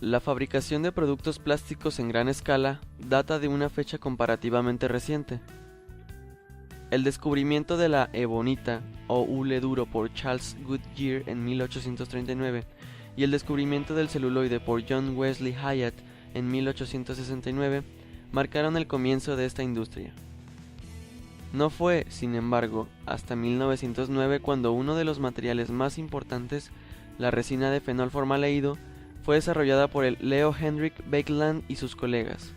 La fabricación de productos plásticos en gran escala data de una fecha comparativamente reciente. El descubrimiento de la ebonita o hule duro por Charles Goodyear en 1839 y el descubrimiento del celuloide por John Wesley Hyatt en 1869 marcaron el comienzo de esta industria. No fue, sin embargo, hasta 1909 cuando uno de los materiales más importantes, la resina de fenolformaldehído, fue desarrollada por el Leo Hendrik Baekeland y sus colegas.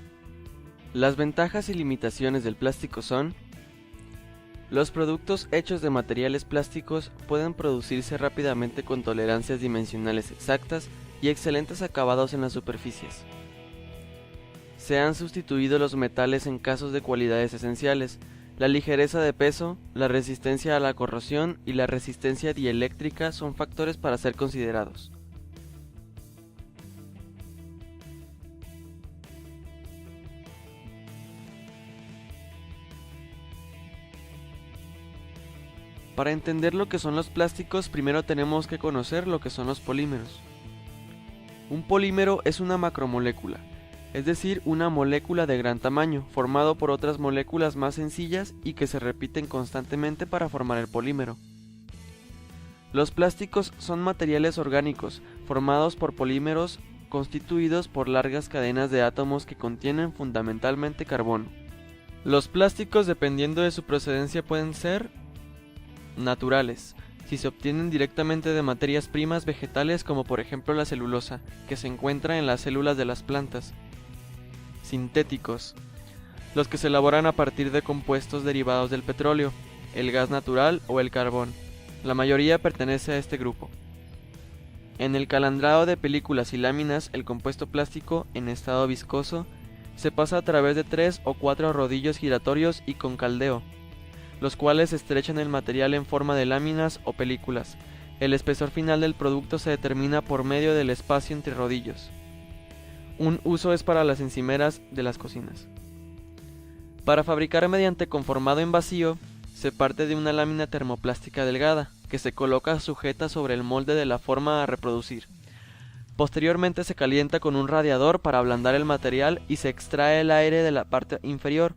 Las ventajas y limitaciones del plástico son: los productos hechos de materiales plásticos pueden producirse rápidamente con tolerancias dimensionales exactas y excelentes acabados en las superficies. Se han sustituido los metales en casos de cualidades esenciales. La ligereza de peso, la resistencia a la corrosión y la resistencia dieléctrica son factores para ser considerados. Para entender lo que son los plásticos, primero tenemos que conocer lo que son los polímeros. Un polímero es una macromolécula, es decir, una molécula de gran tamaño, formado por otras moléculas más sencillas y que se repiten constantemente para formar el polímero. Los plásticos son materiales orgánicos, formados por polímeros constituidos por largas cadenas de átomos que contienen fundamentalmente carbono. Los plásticos, dependiendo de su procedencia, pueden ser naturales, si se obtienen directamente de materias primas vegetales como por ejemplo la celulosa, que se encuentra en las células de las plantas. Sintéticos, los que se elaboran a partir de compuestos derivados del petróleo, el gas natural o el carbón. La mayoría pertenece a este grupo. En el calandrado de películas y láminas, el compuesto plástico, en estado viscoso, se pasa a través de 3 o 4 rodillos giratorios y con caldeo, los cuales estrechan el material en forma de láminas o películas. El espesor final del producto se determina por medio del espacio entre rodillos. Un uso es para las encimeras de las cocinas. Para fabricar mediante conformado en vacío, se parte de una lámina termoplástica delgada, que se coloca sujeta sobre el molde de la forma a reproducir. Posteriormente se calienta con un radiador para ablandar el material y se extrae el aire de la parte inferior.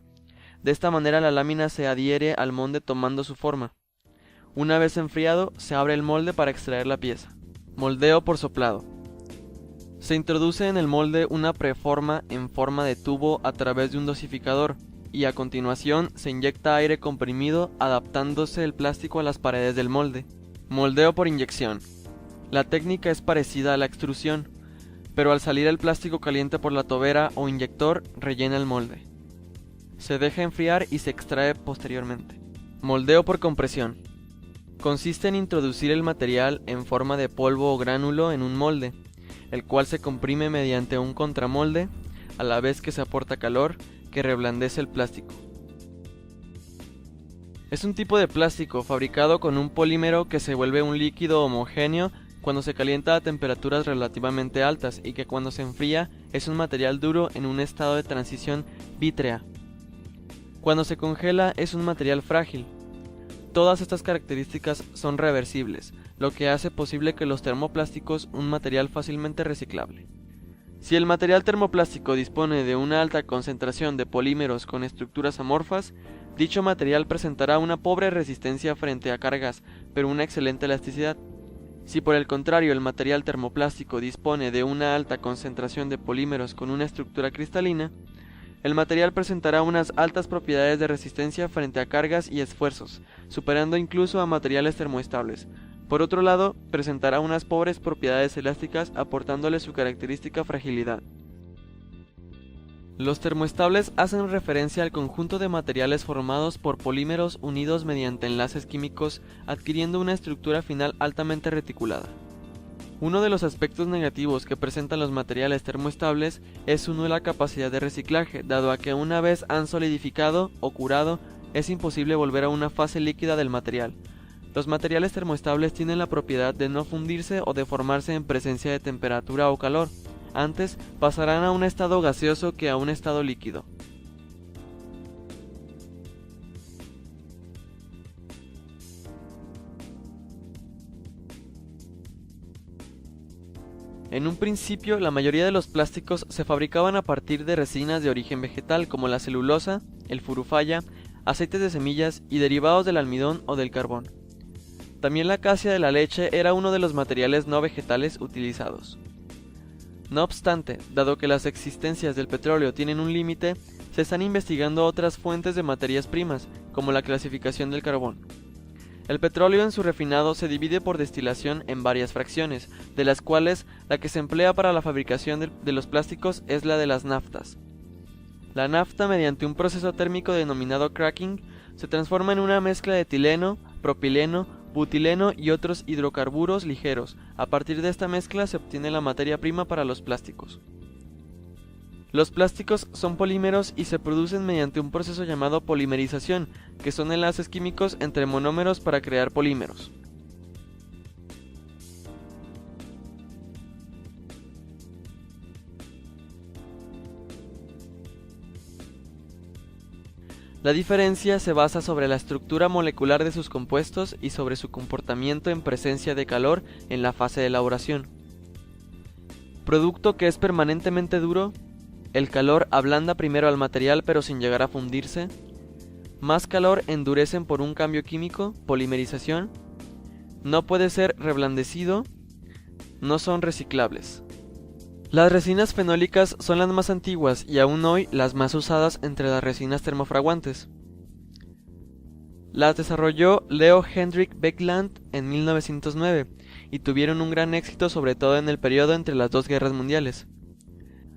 De esta manera la lámina se adhiere al molde tomando su forma. Una vez enfriado, se abre el molde para extraer la pieza. Moldeo por soplado. Se introduce en el molde una preforma en forma de tubo a través de un dosificador, y a continuación se inyecta aire comprimido adaptándose el plástico a las paredes del molde. Moldeo por inyección. La técnica es parecida a la extrusión, pero al salir el plástico caliente por la tobera o inyector rellena el molde. Se deja enfriar y se extrae posteriormente. Moldeo por compresión. Consiste en introducir el material en forma de polvo o gránulo en un molde, el cual se comprime mediante un contramolde, a la vez que se aporta calor, que reblandece el plástico. Es un tipo de plástico fabricado con un polímero que se vuelve un líquido homogéneo cuando se calienta a temperaturas relativamente altas y que cuando se enfría es un material duro en un estado de transición vítrea. Cuando se congela es un material frágil. Todas estas características son reversibles, lo que hace posible que los termoplásticos un material fácilmente reciclable. Si el material termoplástico dispone de una alta concentración de polímeros con estructuras amorfas, dicho material presentará una pobre resistencia frente a cargas, pero una excelente elasticidad. Si por el contrario el material termoplástico dispone de una alta concentración de polímeros con una estructura cristalina, el material presentará unas altas propiedades de resistencia frente a cargas y esfuerzos, superando incluso a materiales termoestables. Por otro lado, presentará unas pobres propiedades elásticas, aportándole su característica fragilidad. Los termoestables hacen referencia al conjunto de materiales formados por polímeros unidos mediante enlaces químicos, adquiriendo una estructura final altamente reticulada. Uno de los aspectos negativos que presentan los materiales termoestables es su nula capacidad de reciclaje, dado a que una vez han solidificado o curado, es imposible volver a una fase líquida del material. Los materiales termoestables tienen la propiedad de no fundirse o deformarse en presencia de temperatura o calor. Antes, pasarán a un estado gaseoso que a un estado líquido. En un principio, la mayoría de los plásticos se fabricaban a partir de resinas de origen vegetal como la celulosa, el furufaya, aceites de semillas y derivados del almidón o del carbón. También la casia de la leche era uno de los materiales no vegetales utilizados. No obstante, dado que las existencias del petróleo tienen un límite, se están investigando otras fuentes de materias primas, como la clasificación del carbón. El petróleo en su refinado se divide por destilación en varias fracciones, de las cuales la que se emplea para la fabricación de los plásticos es la de las naftas. La nafta, mediante un proceso térmico denominado cracking, se transforma en una mezcla de etileno, propileno, butileno y otros hidrocarburos ligeros. A partir de esta mezcla se obtiene la materia prima para los plásticos. Los plásticos son polímeros y se producen mediante un proceso llamado polimerización, que son enlaces químicos entre monómeros para crear polímeros. La diferencia se basa sobre la estructura molecular de sus compuestos y sobre su comportamiento en presencia de calor en la fase de elaboración. Producto que es permanentemente duro, el calor ablanda primero al material pero sin llegar a fundirse. Más calor endurecen por un cambio químico, polimerización. No puede ser reblandecido. No son reciclables. Las resinas fenólicas son las más antiguas y aún hoy las más usadas entre las resinas termofraguantes. Las desarrolló Leo Hendrik Beckland en 1909 y tuvieron un gran éxito sobre todo en el periodo entre las dos guerras mundiales.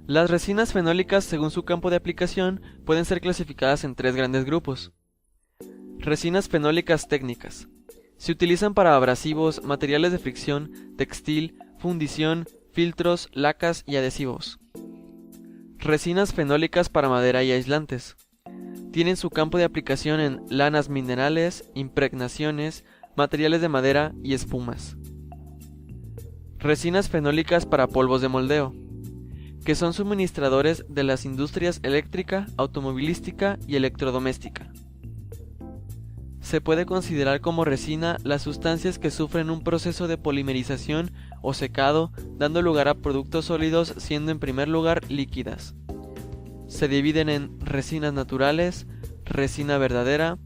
Las resinas fenólicas, según su campo de aplicación, pueden ser clasificadas en tres grandes grupos. Resinas fenólicas técnicas. Se utilizan para abrasivos, materiales de fricción, textil, fundición, filtros, lacas y adhesivos. Resinas fenólicas para madera y aislantes. Tienen su campo de aplicación en lanas minerales, impregnaciones, materiales de madera y espumas. Resinas fenólicas para polvos de moldeo, que son suministradores de las industrias eléctrica, automovilística y electrodoméstica. Se puede considerar como resina las sustancias que sufren un proceso de polimerización o secado, dando lugar a productos sólidos, siendo en primer lugar líquidas. Se dividen en resinas naturales, resina verdadera,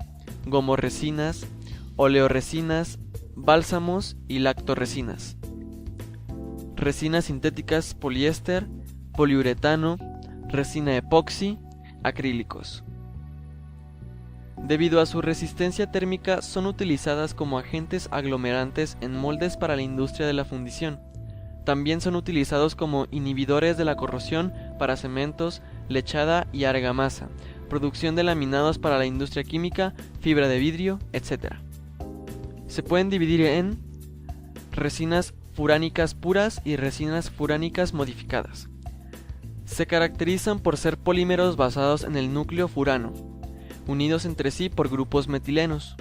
gomorresinas, oleoresinas, bálsamos y lactoresinas. Resinas sintéticas poliéster, poliuretano, resina epoxi, acrílicos. Debido a su resistencia térmica, son utilizadas como agentes aglomerantes en moldes para la industria de la fundición. También son utilizados como inhibidores de la corrosión para cementos, lechada y argamasa, producción de laminados para la industria química, fibra de vidrio, etc. Se pueden dividir en resinas furánicas puras y resinas furánicas modificadas. Se caracterizan por ser polímeros basados en el núcleo furano, unidos entre sí por grupos metilenos.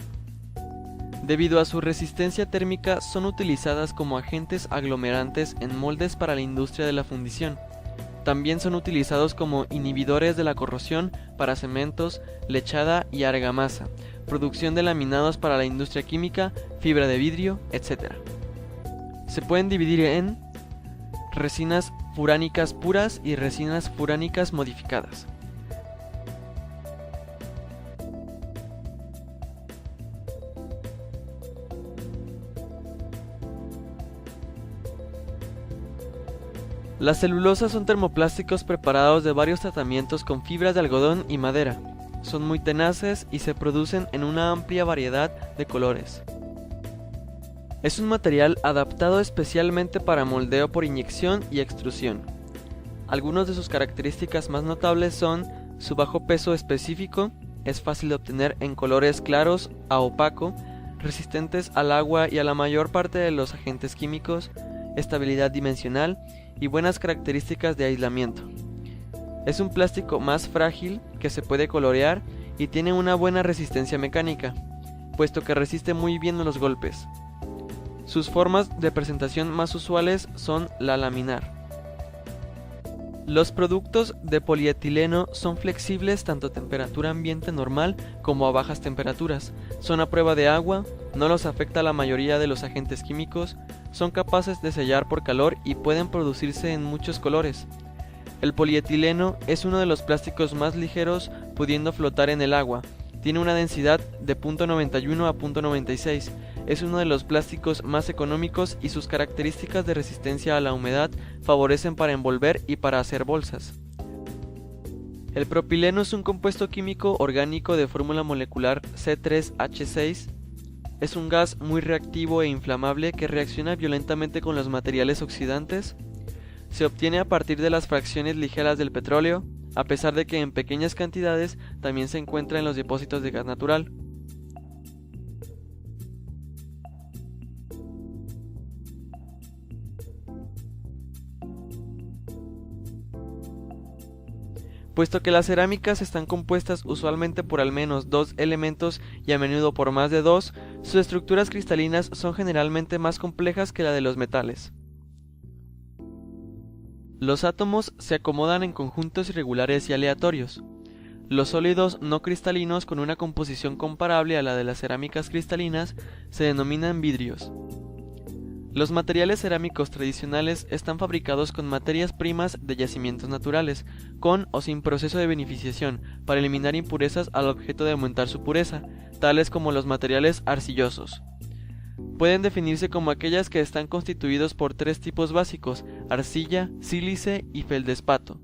Debido a su resistencia térmica, son utilizadas como agentes aglomerantes en moldes para la industria de la fundición. También son utilizados como inhibidores de la corrosión para cementos, lechada y argamasa, producción de laminados para la industria química, fibra de vidrio, etc. Se pueden dividir en resinas furánicas puras y resinas furánicas modificadas. Las celulosas son termoplásticos preparados de varios tratamientos con fibras de algodón y madera. Son muy tenaces y se producen en una amplia variedad de colores. Es un material adaptado especialmente para moldeo por inyección y extrusión. Algunas de sus características más notables son su bajo peso específico, es fácil de obtener en colores claros a opaco, resistentes al agua y a la mayor parte de los agentes químicos, estabilidad dimensional y buenas características de aislamiento. Es un plástico más frágil que se puede colorear y tiene una buena resistencia mecánica, puesto que resiste muy bien los golpes. Sus formas de presentación más usuales son la laminar. Los productos de polietileno son flexibles tanto a temperatura ambiente normal como a bajas temperaturas, son a prueba de agua, no los afecta la mayoría de los agentes químicos, son capaces de sellar por calor y pueden producirse en muchos colores. El polietileno es uno de los plásticos más ligeros pudiendo flotar en el agua, tiene una densidad de 0.91 a 0.96, es uno de los plásticos más económicos y sus características de resistencia a la humedad favorecen para envolver y para hacer bolsas. El propileno es un compuesto químico orgánico de fórmula molecular C3H6. Es un gas muy reactivo e inflamable que reacciona violentamente con los materiales oxidantes. Se obtiene a partir de las fracciones ligeras del petróleo, a pesar de que en pequeñas cantidades también se encuentra en los depósitos de gas natural. Puesto que las cerámicas están compuestas usualmente por al menos dos elementos y a menudo por más de dos, sus estructuras cristalinas son generalmente más complejas que la de los metales. Los átomos se acomodan en conjuntos irregulares y aleatorios. Los sólidos no cristalinos con una composición comparable a la de las cerámicas cristalinas se denominan vidrios. Los materiales cerámicos tradicionales están fabricados con materias primas de yacimientos naturales, con o sin proceso de beneficiación, para eliminar impurezas al objeto de aumentar su pureza, tales como los materiales arcillosos. Pueden definirse como aquellas que están constituidos por tres tipos básicos: arcilla, sílice y feldespato.